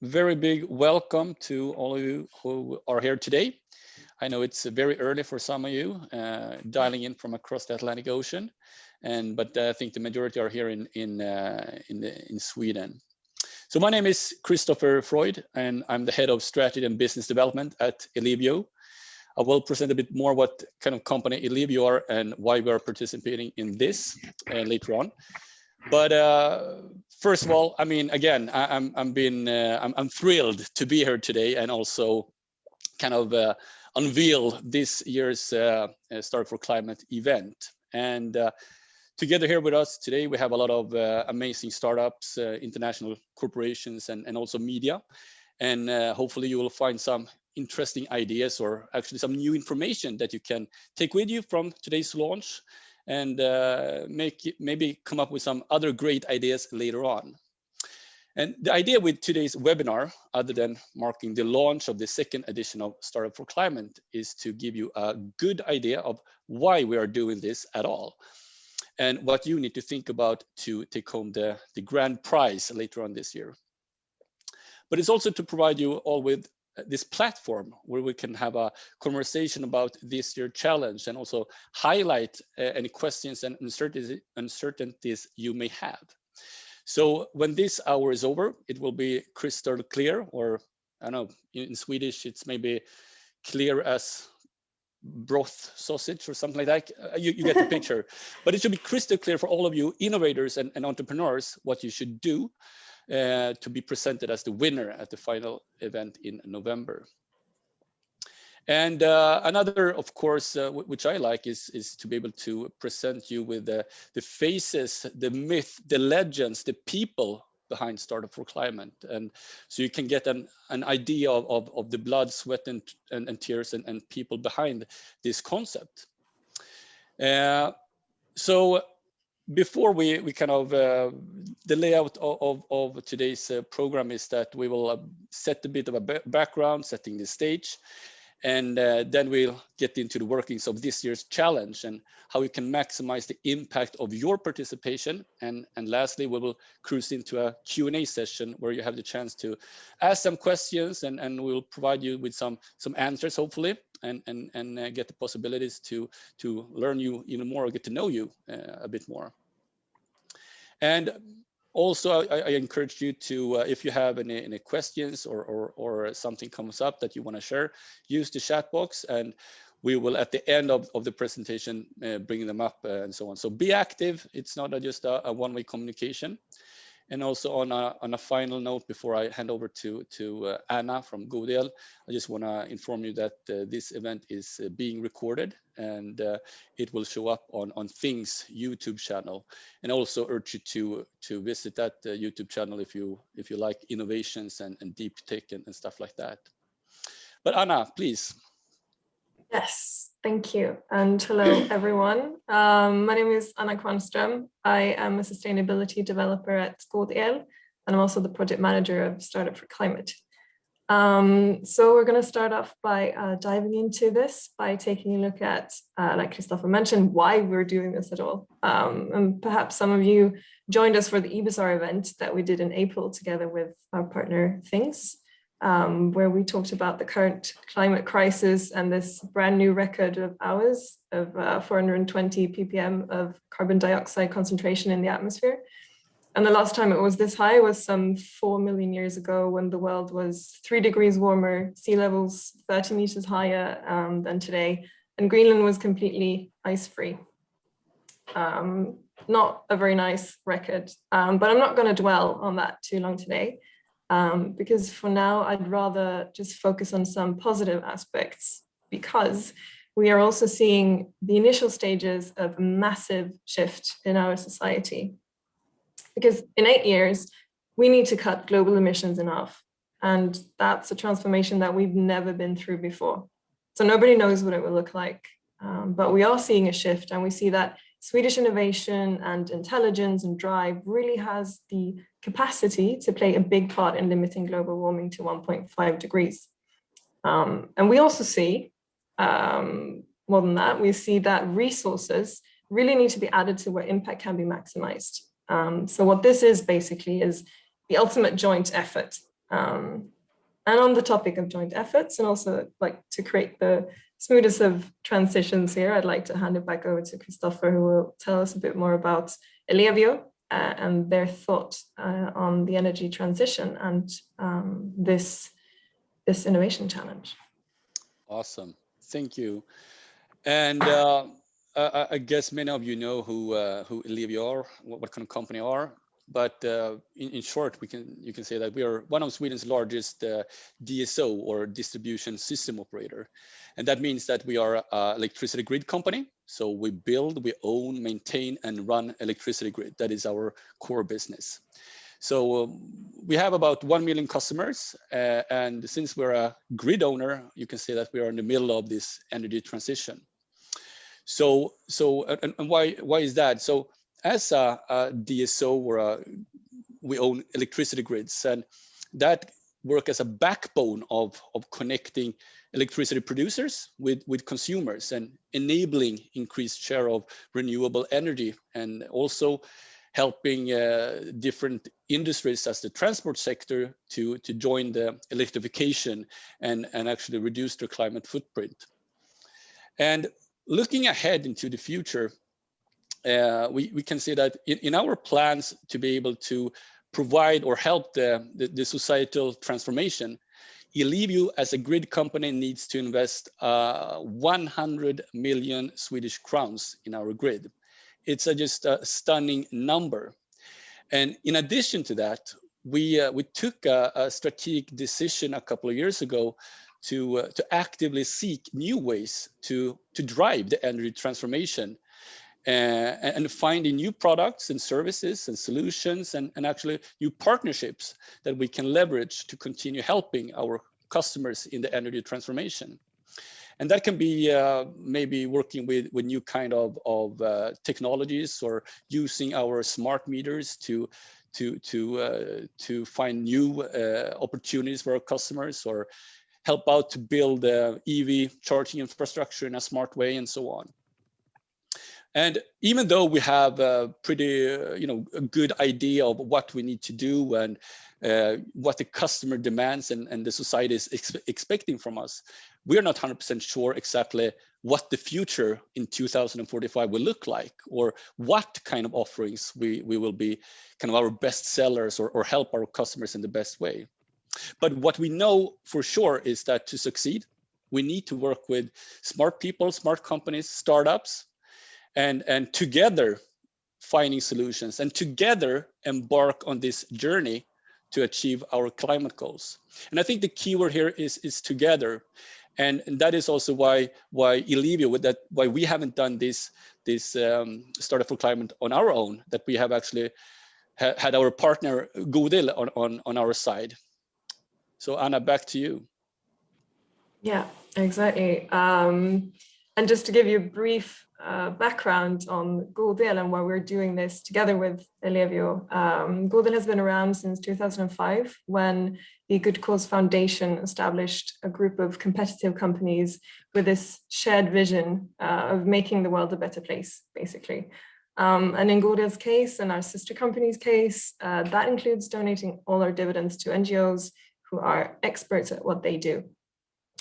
very big welcome to all of you who are here today. I know it's very early for some of you, dialing in from across the Atlantic Ocean, but I think the majority are here in Sweden. So my name is Christopher Freud, and I'm the head of strategy and business development at Ellevio. I will present a bit more what kind of company Ellevio are and why we are participating in this later on. But first of all, I mean, again, I'm thrilled to be here today and also kind of unveil this year's Start for Climate event. And together here with us today, we have a lot of amazing startups, international corporations, and also media. And hopefully you will find some interesting ideas or actually some new information that you can take with you from today's launch and maybe come up with some other great ideas later on. And the idea with today's webinar, other than marking the launch of the second edition of Startup for Climate, is to give you a good idea of why we are doing this at all and what you need to think about to take home the grand prize later on this year. But it's also to provide you all with this platform where we can have a conversation about this year's challenge and also highlight any questions and uncertainties you may have. So when this hour is over, it will be crystal clear, or I don't know, in Swedish, it's maybe clear as broth sausage or something like that. You get the picture. But it should be crystal clear for all of you innovators and entrepreneurs what you should do to be presented as the winner at the final event in November. And another, of course, which I like is to be able to present you with the faces, the myth, the legends, the people behind Startup for Climate. And so you can get an idea of the blood, sweat, and tears and people behind this concept. So before we kind of, the layout of today's program is that we will set a bit of a background, setting the stage, and then we'll get into the workings of this year's challenge and how you can maximize the impact of your participation. And lastly, we will cruise into a Q&A session where you have the chance to ask some questions and we'll provide you with some answers, hopefully, and get the possibilities to learn you even more or get to know you a bit more. And also, I encourage you to, if you have any questions or something comes up that you want to share, use the chat box and we will, at the end of the presentation, bring them up and so on. So be active. It's not just a one-way communication. And also on a final note, before I hand over to Anna from GodEl, I just want to inform you that this event is being recorded and it will show up on Things YouTube channel. And also urge you to visit that YouTube channel if you like innovations and deep tech and stuff like that. But Anna, please. Yes, thank you. And hello, everyone. My name is Anna Kvarnström. I am a sustainability developer at GodEl, and I'm also the project manager of Startup for Climate. So we're going to start off by diving into this by taking a look at, like Christopher mentioned, why we're doing this at all. And perhaps some of you joined us for the EBISAR event that we did in April together with our partner Things. Where we talked about the current climate crisis and this brand new record of ours of 420 ppm of carbon dioxide concentration in the atmosphere. And the last time it was this high was some 4 million years ago when the world was 3 degrees warmer, sea levels 30 meters higher than today, and Greenland was completely ice-free. Not a very nice record, but I'm not going to dwell on that too long today. Because for now, I'd rather just focus on some positive aspects because we are also seeing the initial stages of a massive shift in our society. Because in 8 years, we need to cut global emissions in half. And that's a transformation that we've never been through before. So nobody knows what it will look like, but we are seeing a shift and we see that Swedish innovation and intelligence and drive really has the capacity to play a big part in limiting global warming to 1.5 degrees. And we also see, more than that, we see that resources really need to be added to where impact can be maximized. So what this is basically is the ultimate joint effort And on the topic of joint efforts, and also like to create the smoothest of transitions here, I'd like to hand it back over to Christopher, who will tell us a bit more about Ellevio and their thought on the energy transition and this innovation challenge. Awesome, thank you. And I guess many of you know who Ellevio are, what kind of company are. But in short, you can say that we are one of Sweden's largest DSO, or distribution system operator, and that means that we are an electricity grid company. So we build, we own, maintain, and run electricity grid. That is our core business. So we have about 1 million customers, and since we're a grid owner, you can say that we are in the middle of this energy transition. So why is that? So as a DSO, we own electricity grids, and that work as a backbone of connecting electricity producers with consumers and enabling increased share of renewable energy, and also helping different industries as the transport sector to join the electrification and actually reduce their climate footprint. And looking ahead into the future, we can see that in our plans to be able to provide or help the societal transformation, Ellevio as a grid company needs to invest 100 million Swedish crowns in our grid. It's just a stunning number. And in addition to that, we took a strategic decision a couple of years ago to actively seek new ways to drive the energy transformation, and finding new products and services and solutions, and actually new partnerships that we can leverage to continue helping our customers in the energy transformation. And that can be maybe working with new kind of technologies, or using our smart meters to find new opportunities for our customers, or help out to build EV charging infrastructure in a smart way, and so on. And even though we have a pretty, a good idea of what we need to do and what the customer demands and the society is expecting from us, we are not 100% sure exactly what the future in 2045 will look like, or what kind of offerings we will be kind of our best sellers, or help our customers in the best way. But what we know for sure is that to succeed, we need to work with smart people, smart companies, startups, and together finding solutions, and together embark on this journey to achieve our climate goals. And I think the key word here is together. And that is also why Ellevio, why we haven't done this Startup for Climate on our own, that we have actually had our partner GodEl on our side. So Anna, back to you. Yeah, exactly. And just to give you a brief background on GodEl and why we're doing this together with Ellevio. GodEl has been around since 2005, when the Good Cause Foundation established a group of competitive companies with this shared vision of making the world a better place, basically. And in GodEl's case, and our sister company's case, that includes donating all our dividends to NGOs who are experts at what they do.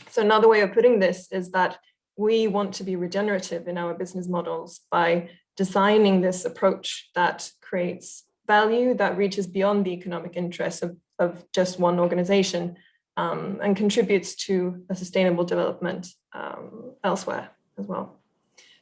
So another way of putting this is that we want to be regenerative in our business models by designing this approach that creates value that reaches beyond the economic interests of just one organization, and contributes to a sustainable development elsewhere as well.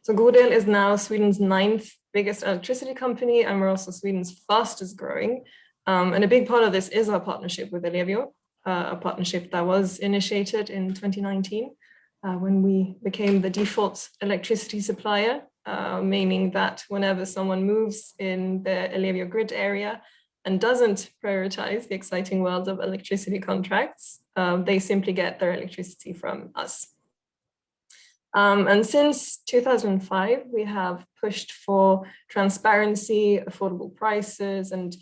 So GodEl is now Sweden's 9th biggest electricity company, and we're also Sweden's fastest growing. And a big part of this is our partnership with Ellevio, a partnership that was initiated in 2019. When we became the default electricity supplier, meaning that whenever someone moves in the Ellevio grid area and doesn't prioritize the exciting world of electricity contracts, they simply get their electricity from us. And since 2005, we have pushed for transparency, affordable prices, and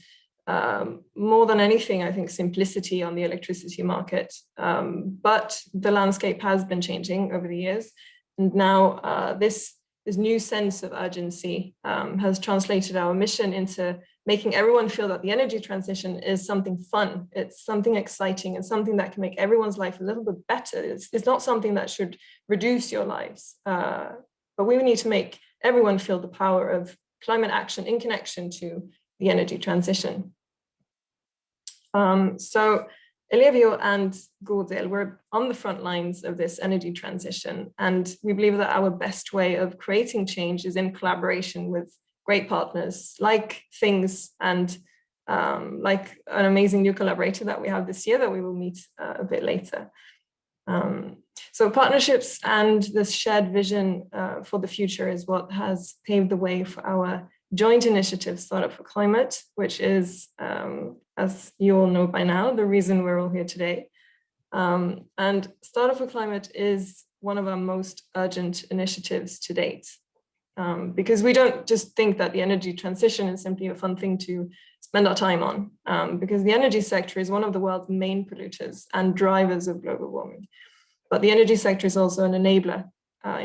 more than anything, I think, simplicity on the electricity market. But the landscape has been changing over the years. And now this new sense of urgency has translated our mission into making everyone feel that the energy transition is something fun, it's something exciting, and something that can make everyone's life a little bit better. It's not something that should reduce your lives, but we need to make everyone feel the power of climate action in connection to the energy transition. So Ellevio and GodEl, we're on the front lines of this energy transition, and we believe that our best way of creating change is in collaboration with great partners like Things and like an amazing new collaborator that we have this year that we will meet a bit later. So partnerships and this shared vision for the future is what has paved the way for our joint initiative, Startup for Climate, which is, as you all know by now, the reason we're all here today. And Startup for Climate is one of our most urgent initiatives to date, because we don't just think that the energy transition is simply a fun thing to spend our time on, because the energy sector is one of the world's main polluters and drivers of global warming. But the energy sector is also an enabler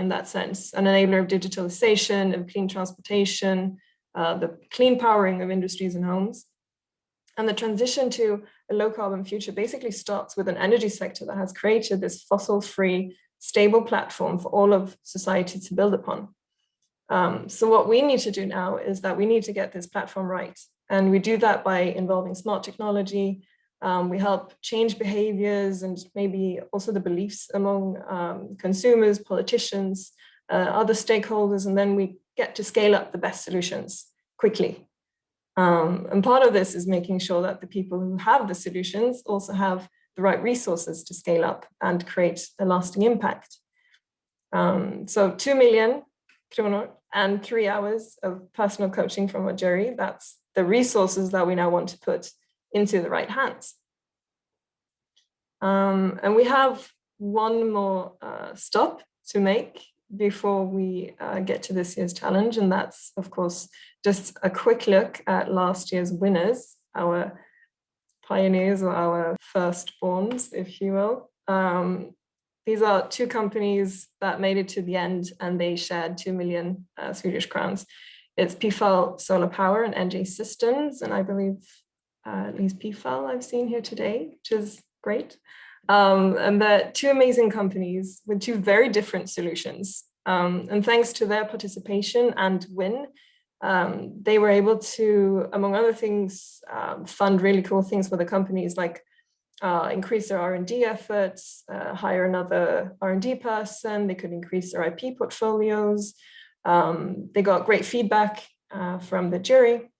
in that sense, an enabler of digitalization, of clean transportation, the clean powering of industries and homes. And the transition to a low carbon future basically starts with an energy sector that has created this fossil-free, stable platform for all of society to build upon. So what we need to do now is that we need to get this platform right. And we do that by involving smart technology. We help change behaviors and maybe also the beliefs among consumers, politicians, other stakeholders, and then we get to scale up the best solutions quickly. And part of this is making sure that the people who have the solutions also have the right resources to scale up and create a lasting impact. So 2 million kronor and 3 hours of personal coaching from our jury, that's the resources that we now want to put into the right hands. And we have one more stop to make before we get to this year's challenge, and that's, of course, just a quick look at last year's winners, our pioneers or our firstborns, if you will. These are 2 companies that made it to the end, and they shared 2 million Swedish crowns. It's PFAL Solar Power and NJ Systems, and I believe at least PFAL I've seen here today, which is great. And they're 2 amazing companies with 2 very different solutions. And thanks to their participation and win, they were able to, among other things, fund really cool things for the companies, like increase their R&D efforts, hire another R&D person, they could increase their IP portfolios. They got great feedback from the jury.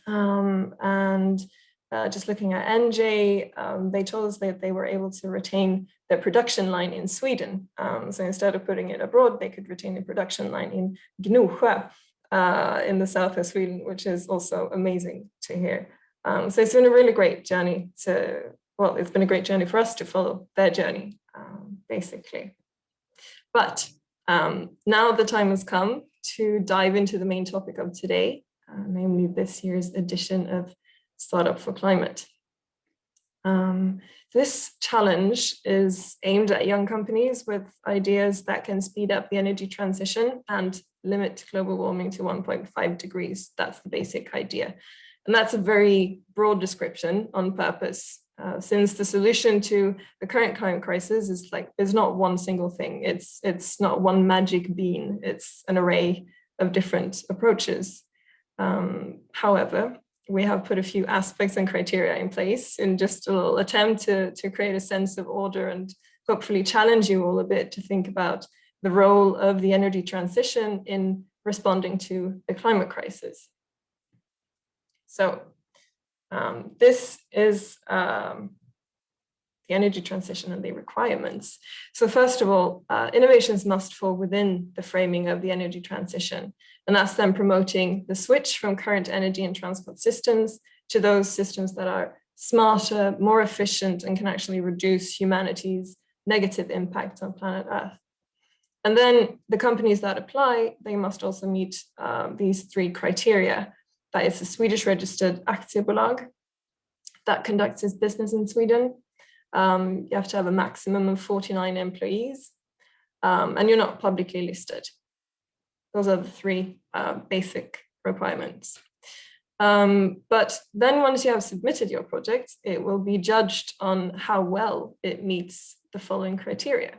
And just looking at NJ, they told us that they were able to retain their production line in Sweden. So instead of putting it abroad, they could retain the production line in Gnosjö in the south of Sweden, which is also amazing to hear. So it's been a really great journey it's been a great journey for us to follow their journey, basically. But now the time has come to dive into the main topic of today, namely this year's edition of Startup for Climate. This challenge is aimed at young companies with ideas that can speed up the energy transition and limit global warming to 1.5 degrees. That's the basic idea. And that's a very broad description on purpose, since the solution to the current climate crisis is not one single thing. It's not one magic bean. It's an array of different approaches. However, we have put a few aspects and criteria in place in just a little attempt to create a sense of order and hopefully challenge you all a bit to think about the role of the energy transition in responding to the climate crisis. So this is the energy transition and the requirements. So first of all, innovations must fall within the framing of the energy transition. And that's then promoting the switch from current energy and transport systems to those systems that are smarter, more efficient, and can actually reduce humanity's negative impact on planet Earth. And then the companies that apply, they must also meet these 3 criteria. That is a Swedish registered aktiebolag that conducts its business in Sweden. You have to have a maximum of 49 employees, and you're not publicly listed. Those are the 3 basic requirements. But then once you have submitted your project, it will be judged on how well it meets the following criteria.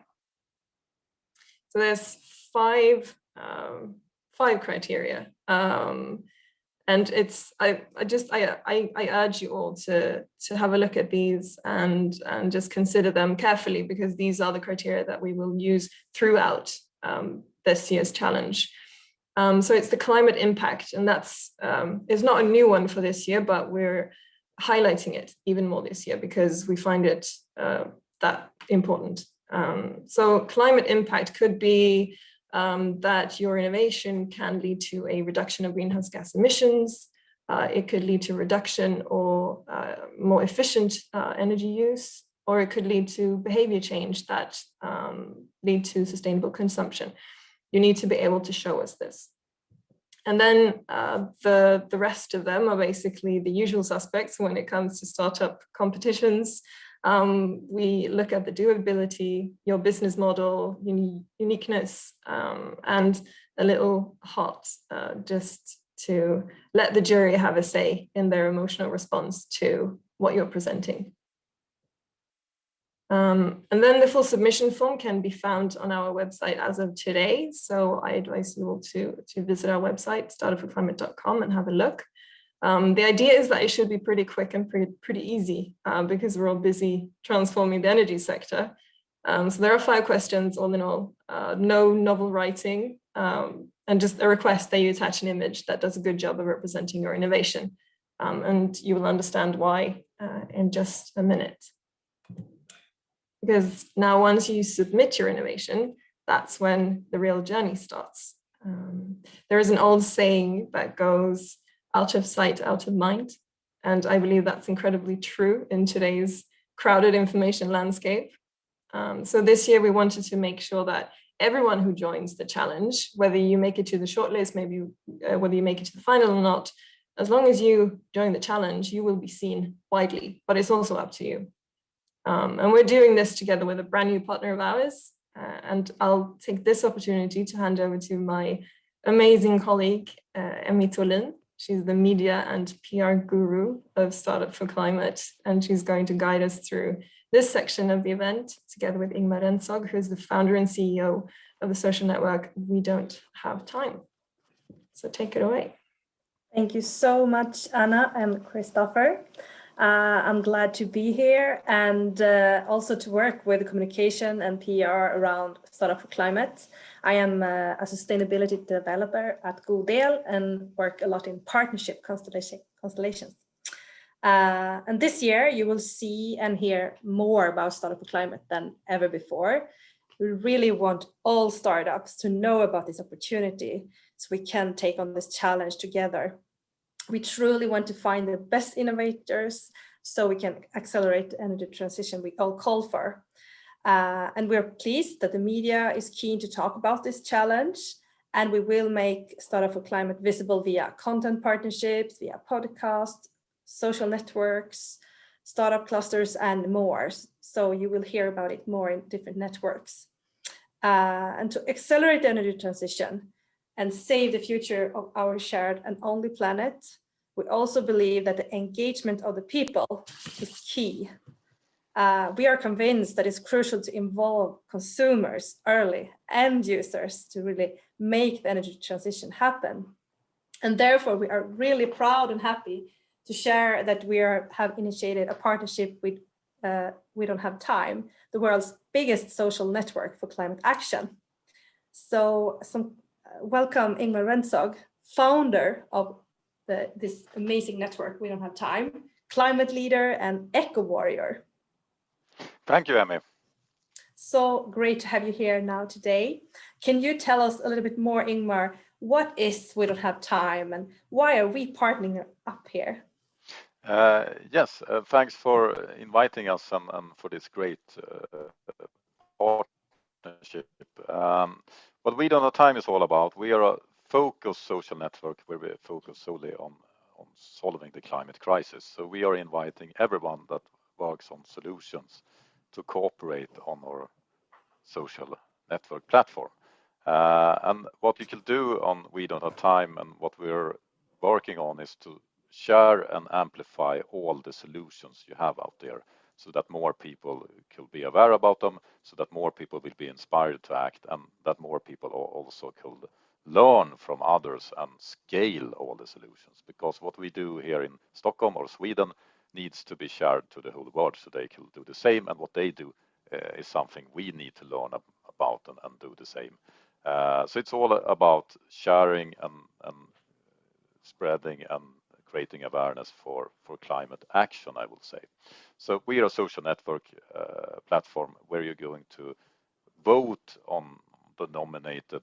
So there's five criteria. And it's I urge you all to have a look at these and just consider them carefully, because these are the criteria that we will use throughout this year's challenge. So it's the climate impact, and that's is not a new one for this year, but we're highlighting it even more this year because we find it that important. So climate impact could be that your innovation can lead to a reduction of greenhouse gas emissions. It could lead to reduction or more efficient energy use, or it could lead to behavior change that lead to sustainable consumption. You need to be able to show us this. And then the rest of them are basically the usual suspects when it comes to startup competitions. We look at the doability, your business model, uniqueness, and a little heart, just to let the jury have a say in their emotional response to what you're presenting. And then the full submission form can be found on our website as of today. So I advise you all to visit our website, startupforclimate.com, and have a look. The idea is that it should be pretty quick and pretty easy because we're all busy transforming the energy sector. So there are 5 questions all in all, no novel writing, and just a request that you attach an image that does a good job of representing your innovation. And you will understand why in just a minute. Because now once you submit your innovation, that's when the real journey starts. There is an old saying that goes, out of sight, out of mind. And I believe that's incredibly true in today's crowded information landscape. So this year we wanted to make sure that everyone who joins the challenge, whether you make it to the shortlist, maybe whether you make it to the final or not, as long as you join the challenge, you will be seen widely, but it's also up to you. And we're doing this together with a brand new partner of ours. And I'll take this opportunity to hand over to my amazing colleague, Emmy Tolin. She's the media and PR guru of Startup for Climate, and she's going to guide us through this section of the event, together with Ingmar Rentzog, who's the founder and CEO of the social network We Don't Have Time. So take it away. Thank you so much, Anna and Christopher. I'm glad to be here and also to work with communication and PR around Startup for Climate. I am a sustainability developer at GodEl and work a lot in partnership constellations. And this year you will see and hear more about Startup for Climate than ever before. We really want all startups to know about this opportunity so we can take on this challenge together. We truly want to find the best innovators so we can accelerate the energy transition we all call for. And we're pleased that the media is keen to talk about this challenge, and we will make Startup for Climate visible via content partnerships, via podcasts, social networks, startup clusters, and more. So you will hear about it more in different networks. And to accelerate the energy transition and save the future of our shared and only planet, we also believe that the engagement of the people is key. We are convinced that it's crucial to involve consumers early, end users, to really make the energy transition happen. And therefore, we are really proud and happy to share that we have initiated a partnership with We Don't Have Time, the world's biggest social network for climate action. So welcome Ingmar Rentzog, founder of this amazing network, We Don't Have Time, climate leader and eco warrior. Thank you, Emmy. So great to have you here now today. Can you tell us a little bit more, Ingmar, what is We Don't Have Time and why are we partnering up here? Yes, thanks for inviting us and for this great partnership. What We Don't Have Time is all about, we are a focused social network where we focus solely on solving the climate crisis. So we are inviting everyone that works on solutions to cooperate on our social network platform. And what you can do on We Don't Have Time and what we're working on is to share and amplify all the solutions you have out there, so that more people could be aware about them, so that more people will be inspired to act, and that more people also could learn from others and scale all the solutions. Because what we do here in Stockholm or Sweden needs to be shared to the whole world, so they can do the same, and what they do is something we need to learn about and do the same. So it's all about sharing and spreading and creating awareness for climate action, I will say. So we are a social network platform where you're going to vote on the nominated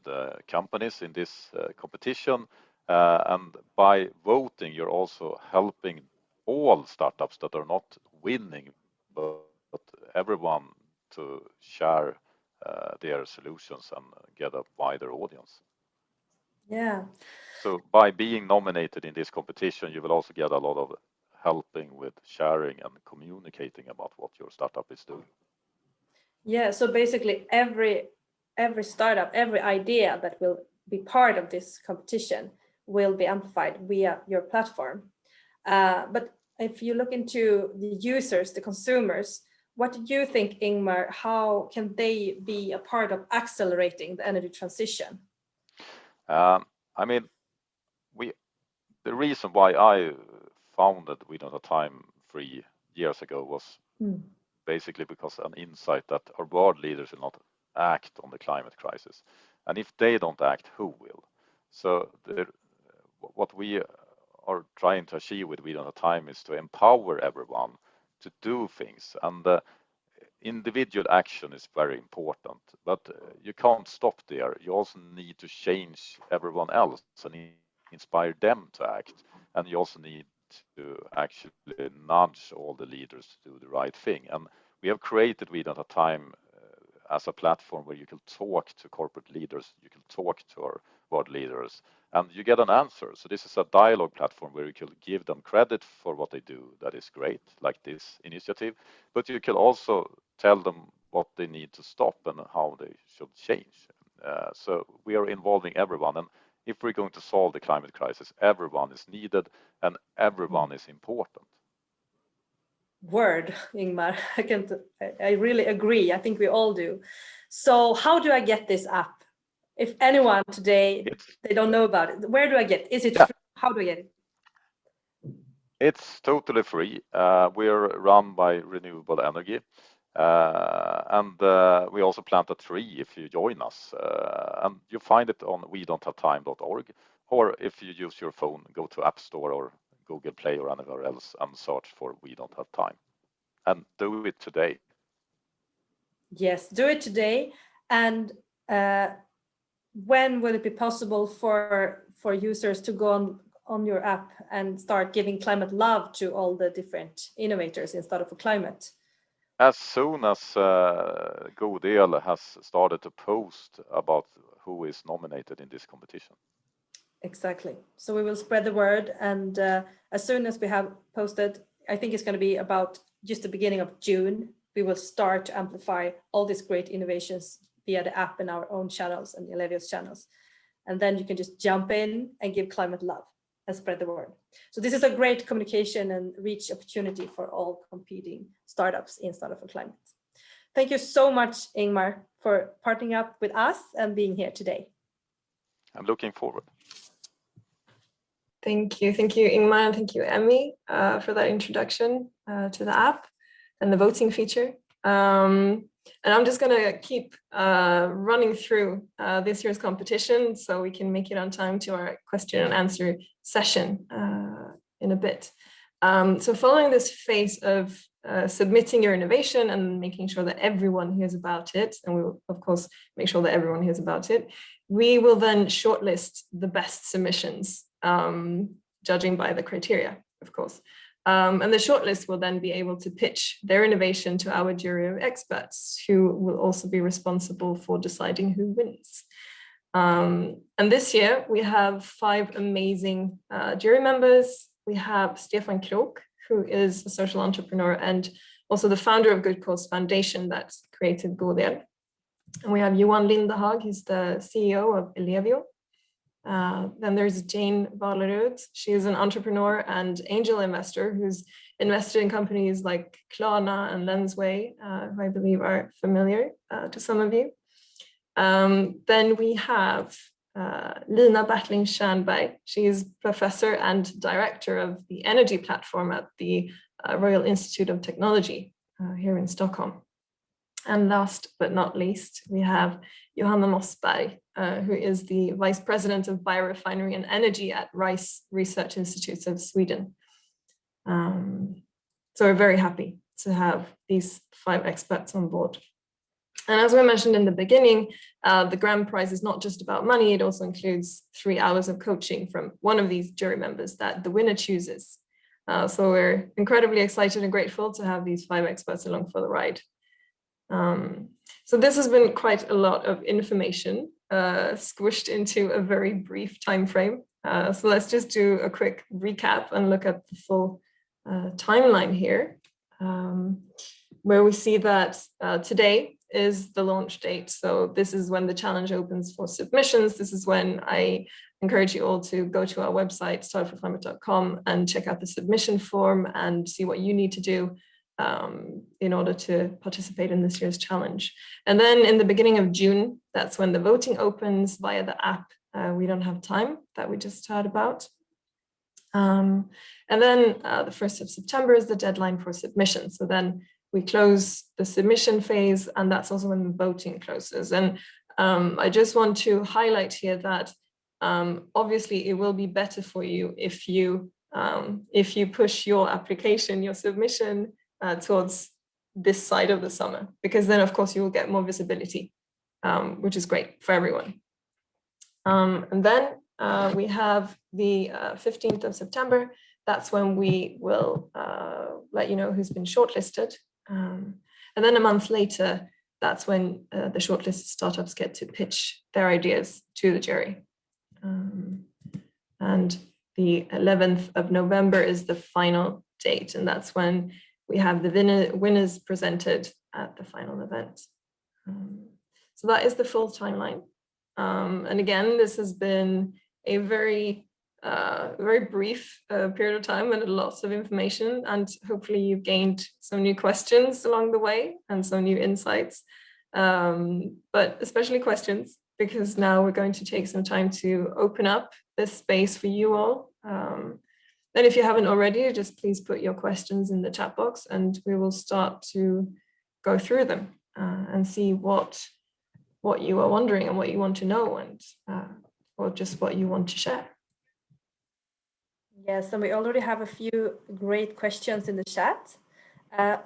companies in this competition, and by voting you're also helping all startups that are not winning, but everyone to share their solutions and get a wider audience. Yeah. So by being nominated in this competition, you will also get a lot of helping with sharing and communicating about what your startup is doing. Yeah, so basically every startup, every idea that will be part of this competition will be amplified via your platform. But if you look into the users, the consumers, what do you think, Ingmar, how can they be a part of accelerating the energy transition? I mean, the reason why I founded We Don't Have Time 3 years ago was basically because an insight that our world leaders will not act on the climate crisis. And if they don't act, who will? So what we are trying to achieve with We Don't Have Time is to empower everyone to do things. And individual action is very important, but you can't stop there. You also need to change everyone else and inspire them to act. And you also need to actually nudge all the leaders to do the right thing. And we have created We Don't Have Time as a platform where you can talk to corporate leaders, you can talk to our world leaders, and you get an answer. So this is a dialogue platform where you can give them credit for what they do that is great, like this initiative, but you can also tell them what they need to stop and how they should change. So we are involving everyone, and if we're going to solve the climate crisis, everyone is needed and everyone is important. Word, Ingmar. I really agree. I think we all do. So how do I get this app? If anyone today, they don't know about it, where do I get it? Is it free? How do I get it? It's totally free. We're run by Renewable Energy. And we also plant a tree if you join us. And you find it on wedon'thavetime.org, or if you use your phone, go to App Store or Google Play or anywhere else and search for We Don't Have Time. And do it today. Yes, do it today. And when will it be possible for users to go on your app and start giving climate love to all the different innovators in Startup for Climate? As soon as GodEl has started to post about who is nominated in this competition. Exactly. So we will spread the word, and as soon as we have posted, I think it's going to be about just the beginning of June, we will start to amplify all these great innovations via the app and our own channels and Ellevio's channels. And then you can just jump in and give climate love and spread the word. So this is a great communication and reach opportunity for all competing startups in Startup for Climate. Thank you so much, Ingmar, for partnering up with us and being here today. I'm looking forward. Thank you, Ingmar, and thank you, Emmy, for that introduction to the app and the voting feature. And I'm just going to keep running through this year's competition so we can make it on time to our question and answer session in a bit. So following this phase of submitting your innovation and making sure that everyone hears about it, and we will, of course, make sure that everyone hears about it, we will then shortlist the best submissions, judging by the criteria, of course. And the shortlist will then be able to pitch their innovation to our jury of experts, who will also be responsible for deciding who wins. And this year we have 5 amazing jury members. We have Stefan Krok, who is a social entrepreneur and also the founder of Good Cause Foundation that created GodEl. And we have Johan Lindehag, he's the CEO of Ellevio. Then there's Jane Valerud. She is an entrepreneur and angel investor who's invested in companies like Klarna and Lensway, who I believe are familiar to some of you. Then we have Lina Bertling Stjernberg. She is professor and director of the energy platform at the Royal Institute of Technology here in Stockholm. And last but not least, we have Johanna Mossberg, who is the Vice President of Biorefinery and Energy at Rice Research Institutes of Sweden. So we're very happy to have these 5 experts on board. And as we mentioned in the beginning, the grand prize is not just about money, it also includes 3 hours of coaching from one of these jury members that the winner chooses. So we're incredibly excited and grateful to have these 5 experts along for the ride. So this has been quite a lot of information squished into a very brief time frame. So let's just do a quick recap and look at the full timeline here, where we see that today is the launch date. So this is when the challenge opens for submissions. This is when I encourage you all to go to our website, startforclimate.com, and check out the submission form and see what you need to do in order to participate in this year's challenge. And then in the beginning of June, that's when the voting opens via the app We Don't Have Time that we just heard about. And then the 1st of September is the deadline for submission. So then we close the submission phase, and that's also when the voting closes. And I just want to highlight here that obviously it will be better for you if you push your application, your submission towards this side of the summer, because then of course you will get more visibility, which is great for everyone. And then we have the 15th of September. That's when we will let you know who's been shortlisted. And then a month later, that's when the shortlisted startups get to pitch their ideas to the jury. And the 11th of November is the final date, and that's when we have the winners presented at the final event. So that is the full timeline. And again, this has been a very brief period of time and lots of information, and hopefully you've gained some new questions along the way and some new insights, but especially questions, because now we're going to take some time to open up this space for you all. And if you haven't already, just please put your questions in the chat box and we will start to go through them and see what you are wondering and what you want to know, and or just what you want to share. Yes, and we already have a few great questions in the chat.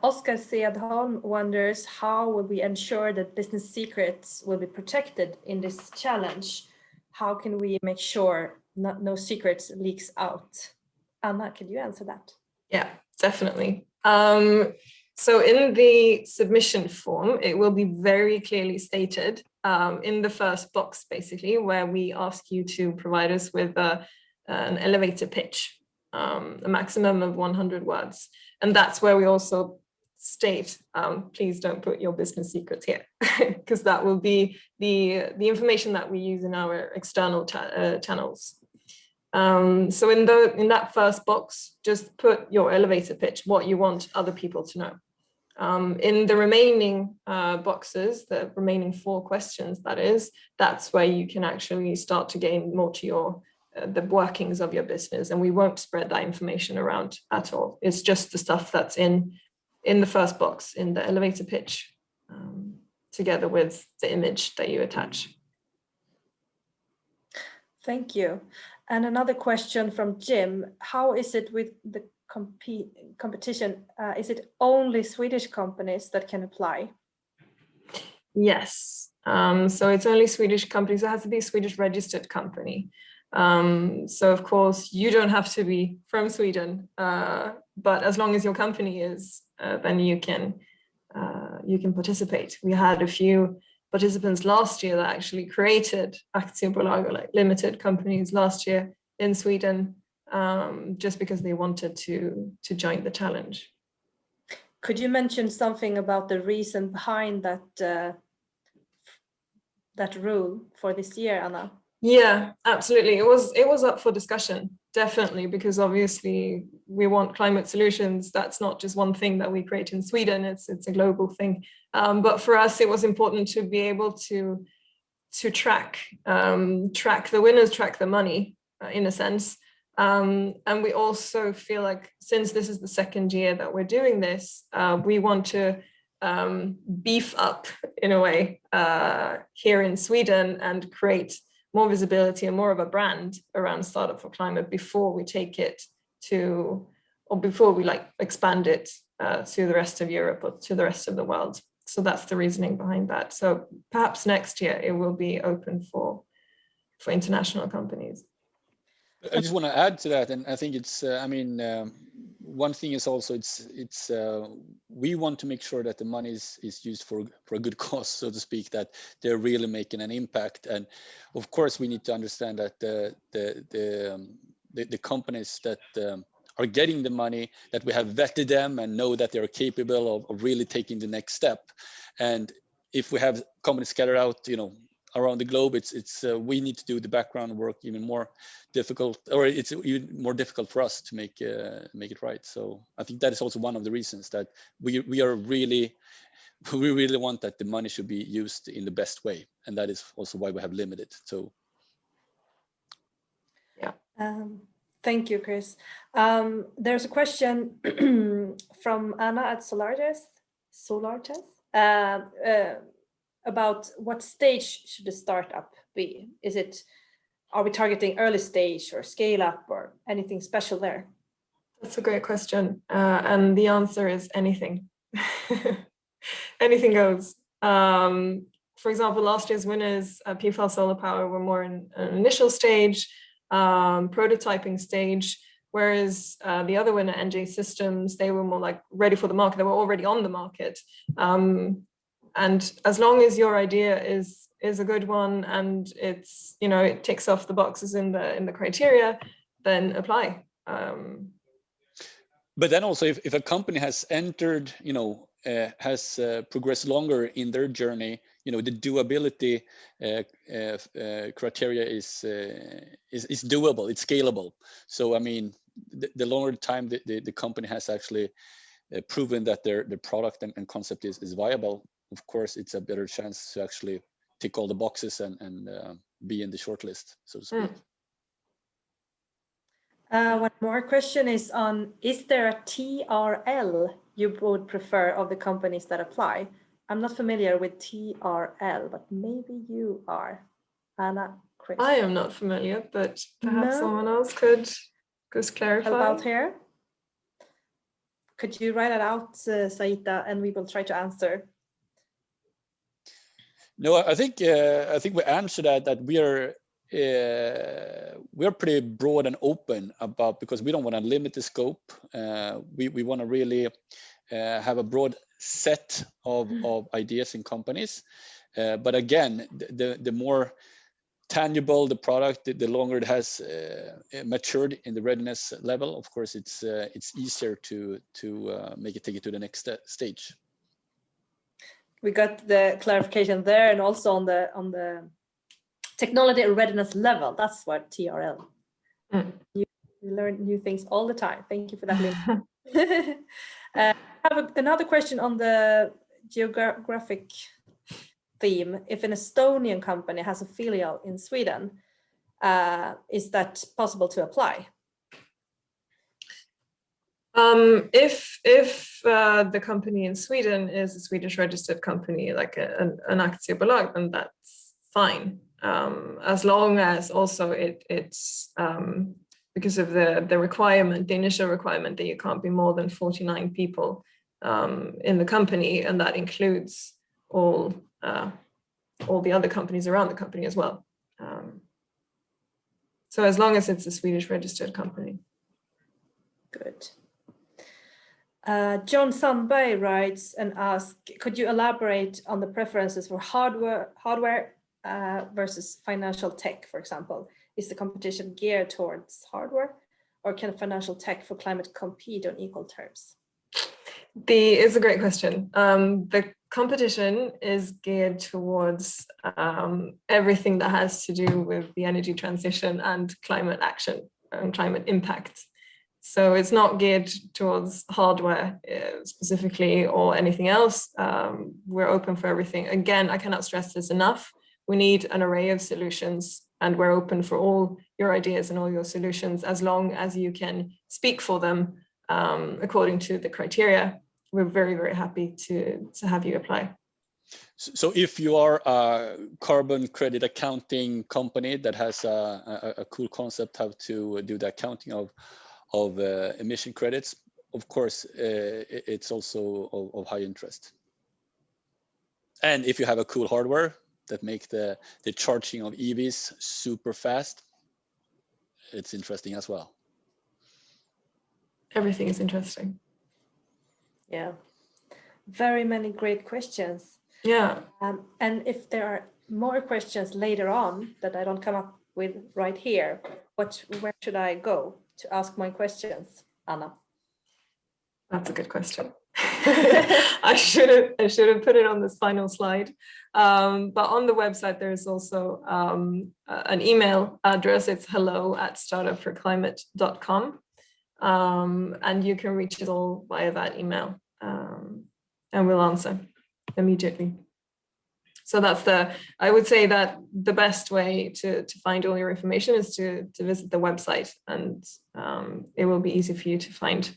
Oscar Sedholm wonders, how will we ensure that business secrets will be protected in this challenge? How can we make sure no secrets leaks out? Anna, can you answer that? Yeah, definitely. So in the submission form, it will be very clearly stated in the first box, basically, where we ask you to provide us with an elevator pitch, a maximum of 100 words. And that's where we also state, please don't put your business secrets here, because that will be the information that we use in our external channels. So in that first box, just put your elevator pitch, what you want other people to know. In the remaining boxes, the remaining 4 questions, that's where you can actually start to gain more to your the workings of your business, and we won't spread that information around at all. It's just the stuff that's in the first box, in the elevator pitch, together with the image that you attach. Thank you. And another question from Jim: how is it with the competition? Is it only Swedish companies that can apply? Yes. So it's only Swedish companies. It has to be a Swedish registered company. So of course you don't have to be from Sweden, but as long as your company is, then you can participate. We had a few participants last year that actually created aktiebolag, or like limited companies, last year in Sweden, just because they wanted to join the challenge. Could you mention something about the reason behind that rule for this year, Anna? Yeah, absolutely. It was up for discussion, definitely, because obviously we want climate solutions. That's not just one thing that we create in Sweden. It's a global thing. But for us, it was important to be able to track the winners, track the money, in a sense. And we also feel like, since this is the second year that we're doing this, we want to beef up, in a way, here in Sweden, and create more visibility and more of a brand around Startup for Climate before we take it to, or before we like expand it to the rest of Europe or to the rest of the world. So that's the reasoning behind that. So perhaps next year it will be open for international companies. I just want to add to that, and I think it's, one thing is also we want to make sure that the money is used for a good cause, so to speak, that they're really making an impact. And of course, we need to understand that the companies that are getting the money, that we have vetted them and know that they're capable of really taking the next step. And if we have companies scattered out, around the globe, we need to do the background work even more difficult, or it's even more difficult for us to make it right. So I think that is also one of the reasons that we really want that the money should be used in the best way, and that is also why we have limited. So yeah. Thank you, Chris. There's a question from Anna at Solartest about what stage should the startup be? Are we targeting early stage or scale up or anything special there? That's a great question. And the answer is anything. Anything goes. For example, last year's winners, PFAL Solar Power, were more in an initial stage, prototyping stage, whereas the other winner, NJ Systems, they were more like ready for the market. They were already on the market. And as long as your idea is a good one, and it's, it ticks off the boxes in the criteria, then apply. But then also, if a company has entered, has progressed longer in their journey, the doability criteria is doable, it's scalable. So I mean, the longer time the company has actually proven that their product and concept is viable, of course, it's a better chance to actually tick all the boxes and be in the shortlist, so to speak. One more question is there a TRL you would prefer of the companies that apply? I'm not familiar with TRL, but maybe you are, Anna, Chris. I am not familiar, but perhaps someone else could clarify. Help out here. Could you write it out, Saita, and we will try to answer. No, I think we answered that we are pretty broad and open about, because we don't want to limit the scope. We want to really have a broad set of ideas and companies. But again, the more tangible the product, the longer it has matured in the readiness level, of course, it's easier to make it take it to the next stage. We got the clarification there, and also on the technology readiness level. That's what TRL. You learn new things all the time. Thank you for that, Lynn. I have another question on the geographic theme. If an Estonian company has a filial in Sweden, is that possible to apply? If the company in Sweden is a Swedish registered company, like an aktiebolag, then that's fine. As long as also it's because of the requirement, the initial requirement that you can't be more than 49 people in the company, and that includes all the other companies around the company as well. So as long as it's a Swedish registered company. Good. John Sandberg writes and asks, could you elaborate on the preferences for hardware versus financial tech, for example? Is the competition geared towards hardware, or can financial tech for climate compete on equal terms? It's a great question. The competition is geared towards everything that has to do with the energy transition and climate action and climate impact. So it's not geared towards hardware specifically or anything else. We're open for everything. Again, I cannot stress this enough. We need an array of solutions, and we're open for all your ideas and all your solutions as long as you can speak for them according to the criteria. We're very, very happy to have you apply. So if you are a carbon credit accounting company that has a cool concept how to do the accounting of emission credits, of course, it's also of high interest. And if you have a cool hardware that make the charging of EVs super fast, it's interesting as well. Everything is interesting. Yeah, very many great questions. Yeah. And if there are more questions later on that I don't come up with right here, where should I go to ask my questions, Anna? That's a good question. I should have put it on this final slide. But on the website, there's also an email address. It's hello@startupforclimate.com. And you can reach us all via that email, and we'll answer immediately. So that's I would say that the best way to find all your information is to visit the website, and it will be easy for you to find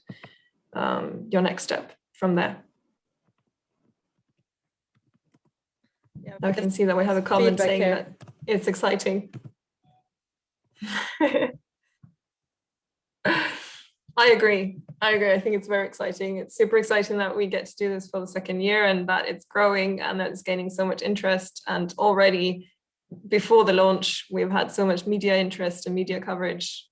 your next step from there. Yeah, I can see that we have a comment saying that it's exciting. I agree. I think it's very exciting. It's super exciting that we get to do this for the second year and that it's growing and that it's gaining so much interest. And already before the launch, we've had so much media interest and media coverage.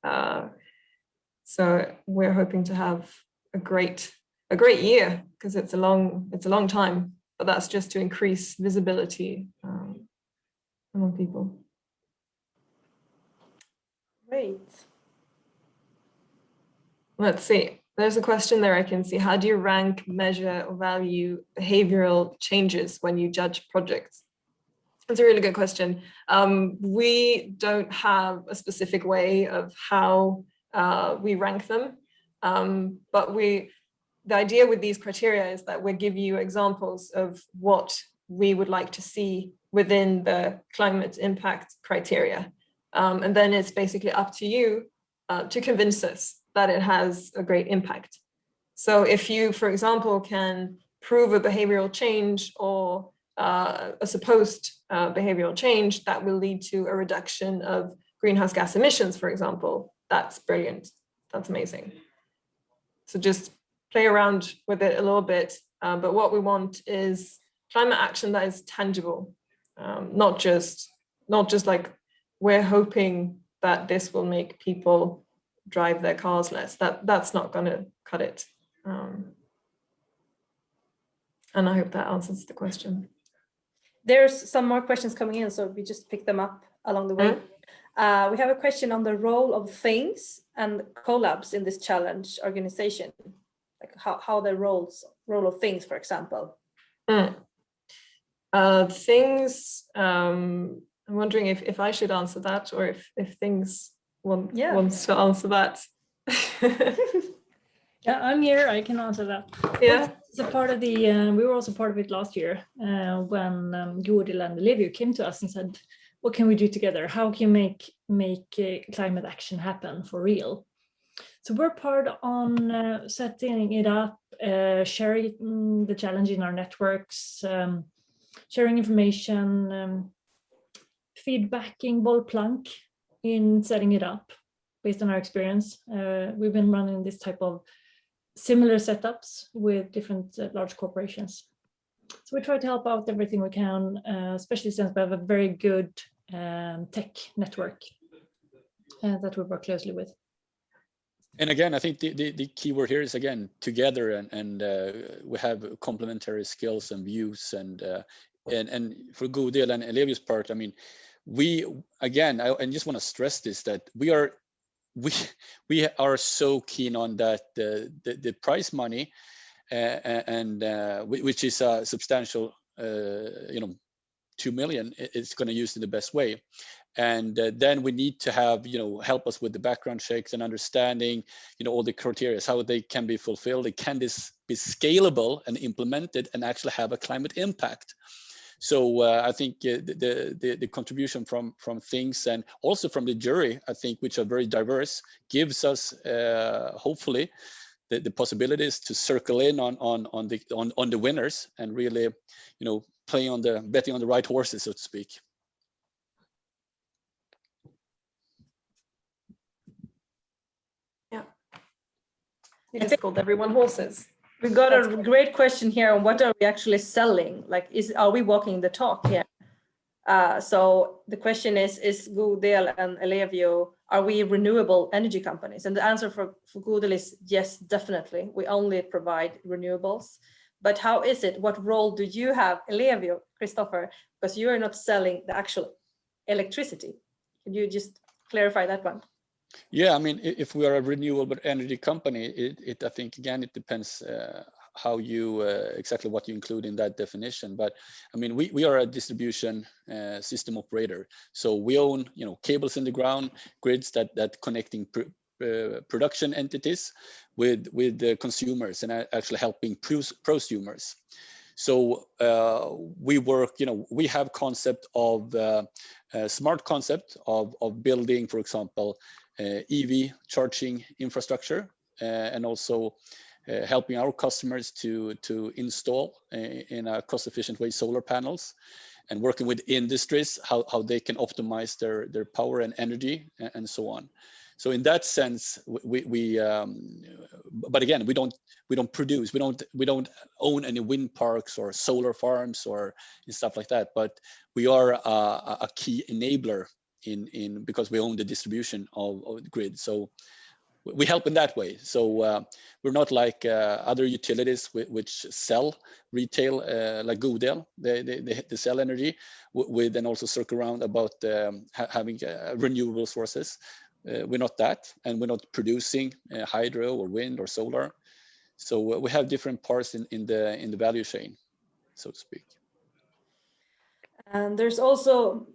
So we're hoping to have a great year, because it's a long time, but that's just to increase visibility among people. Great. Let's see. There's a question there I can see. How do you rank, measure, or value behavioral changes when you judge projects? That's a really good question. We don't have a specific way of how we rank them, but the idea with these criteria is that we give you examples of what we would like to see within the climate impact criteria. And then it's basically up to you to convince us that it has a great impact. So if you, for example, can prove a behavioral change or a supposed behavioral change that will lead to a reduction of greenhouse gas emissions, for example, that's brilliant. That's amazing. So just play around with it a little bit. But what we want is climate action that is tangible, not just like we're hoping that this will make people drive their cars less. That's not going to cut it. And I hope that answers the question. There's some more questions coming in, so we just pick them up along the way. We have a question on the role of things and collabs in this challenge organization, like how the role of things, for example. Things. I'm wondering if I should answer that, or if things wants to answer that. Yeah, I'm here. I can answer that. Yeah. It's a part of the. We were also part of it last year when GodEl and Ellevio came to us and said, "What can we do together? How can you make climate action happen for real?" So we're part on setting it up, sharing the challenge in our networks, sharing information, feedbacking Bollplank in setting it up based on our experience. We've been running this type of similar setups with different large corporations. So we try to help out everything we can, especially since we have a very good tech network that we work closely with. And again, I think the key word here is, again, together, and we have complementary skills and views, and for GodEl and Ellevio's part, I mean, I just want to stress this, that we are so keen on that the prize money which is a substantial, 2 million. It's going to use it in the best way. And then we need to have, help us with the background checks and understanding, all the criteria, how they can be fulfilled. Can this be scalable and implemented and actually have a climate impact? So I think the contribution from things, and also from the jury, I think, which are very diverse, gives us hopefully the possibilities to circle in on the winners and really, betting on the right horses, so to speak. Yeah, you just called everyone horses. We got a great question here on what are we actually selling? Like, are we walking the talk here? So the question is GodEl and Ellevio, are we renewable energy companies? And the answer for GodEl is yes, definitely. We only provide renewables. But how is it? What role do you have, Ellevio, Christopher? Because you are not selling the actual electricity. Could you just clarify that one? Yeah, I mean, if we are a renewable energy company, I think, again, it depends how you exactly what you include in that definition. But I mean, we are a distribution system operator, so we own, cables in the ground, grids that connecting production entities with the consumers, and actually helping prosumers. So we work, we have concept of smart concept of building, for example, EV charging infrastructure, and also helping our customers to install in a cost-efficient way solar panels, and working with industries how they can optimize their power and energy, and so on. So in that sense, but again, we don't produce, we don't own any wind parks or solar farms or stuff like that. But we are a key enabler in because we own the distribution of the grid. So we help in that way. So we're not like other utilities which sell retail, like GodEl. They sell energy with, and also circle around about having renewable sources. We're not that, and we're not producing hydro or wind or solar. So we have different parts in the value chain, so to speak. And there's also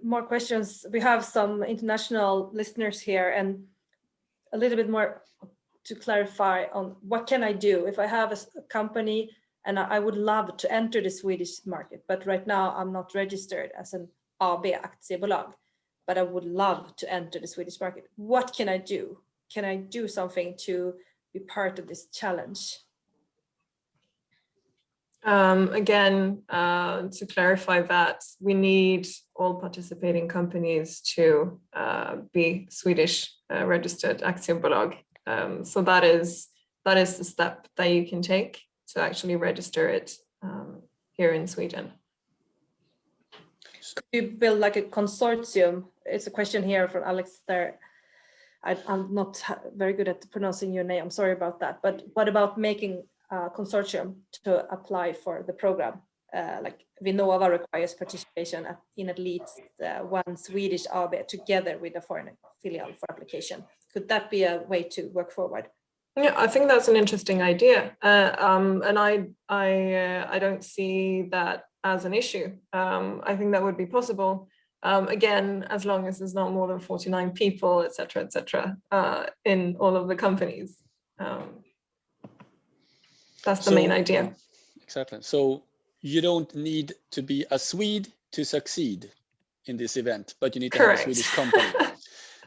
more questions. We have some international listeners here, and a little bit more to clarify on what can I do if I have a company and I would love to enter the Swedish market, but right now I'm not registered as an AB aktiebolag, but I would love to enter the Swedish market. What can I do? Can I do something to be part of this challenge? Again, to clarify that, we need all participating companies to be Swedish registered aktiebolag. So that is the step that you can take to actually register it here in Sweden. Could you build like a consortium? It's a question here from Alex there. I'm not very good at pronouncing your name. I'm sorry about that. But what about making a consortium to apply for the program? Like Vinnova requires participation in at least one Swedish AB together with a foreign filial for application. Could that be a way to work forward? Yeah, I think that's an interesting idea, and I don't see that as an issue. I think that would be possible. Again, as long as there's not more than 49 people, etc., in all of the companies. That's the main idea. Exactly. So you don't need to be a Swede to succeed in this event, but you need to have a Swedish company.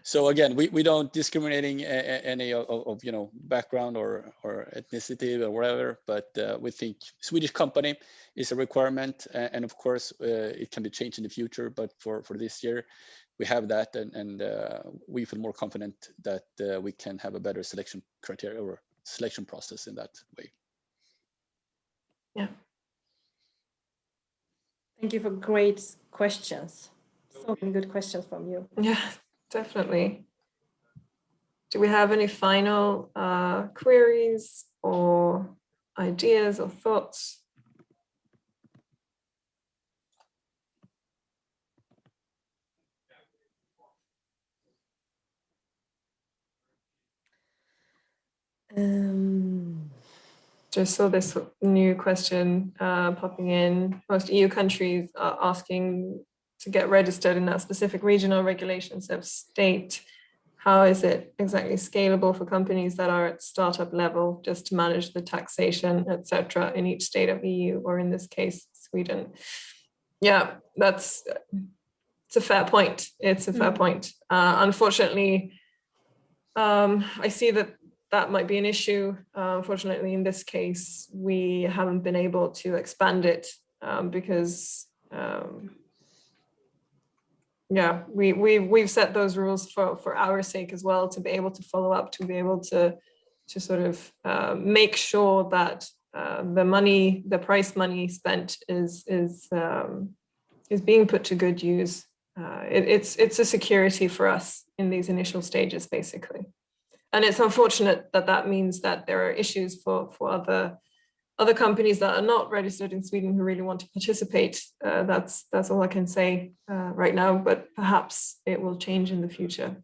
So again, we don't discriminating any of background or ethnicity or whatever, but we think Swedish company is a requirement, and of course it can be changed in the future. But for this year, we have that, and we feel more confident that we can have a better selection criteria or selection process in that way. Yeah. Thank you for great questions. So many good questions from you. Yeah, definitely. Do we have any final queries or ideas or thoughts? Just saw this new question popping in. Most EU countries are asking to get registered in that specific regional regulations of state. How is it exactly scalable for companies that are at startup level just to manage the taxation, etc., in each state of EU, or in this case, Sweden? Yeah, it's a fair point. It's a fair point. Unfortunately, I see that might be an issue. Unfortunately, in this case, we haven't been able to expand it because yeah, we've set those rules for our sake as well, to be able to follow up, to be able to sort of make sure that the price money spent is being put to good use. It's a security for us in these initial stages, basically. And it's unfortunate that means that there are issues for other companies that are not registered in Sweden who really want to participate. That's all I can say right now, but perhaps it will change in the future.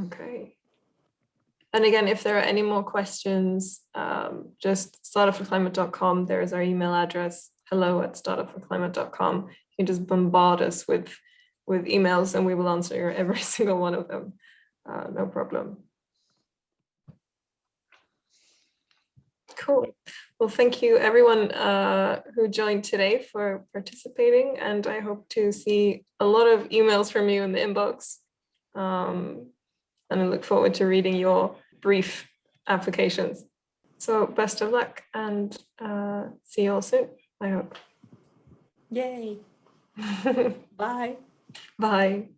Okay. And again, if there are any more questions, just startupforclimate.com. There is our email address, hello@startupforclimate.com. You can just bombard us with emails and we will answer every single one of them. No problem. Cool. Well, thank you everyone who joined today for participating, and I hope to see a lot of emails from you in the inbox. And I look forward to reading your brief applications. So best of luck, and see you all soon, I hope. Yay. Bye. Bye.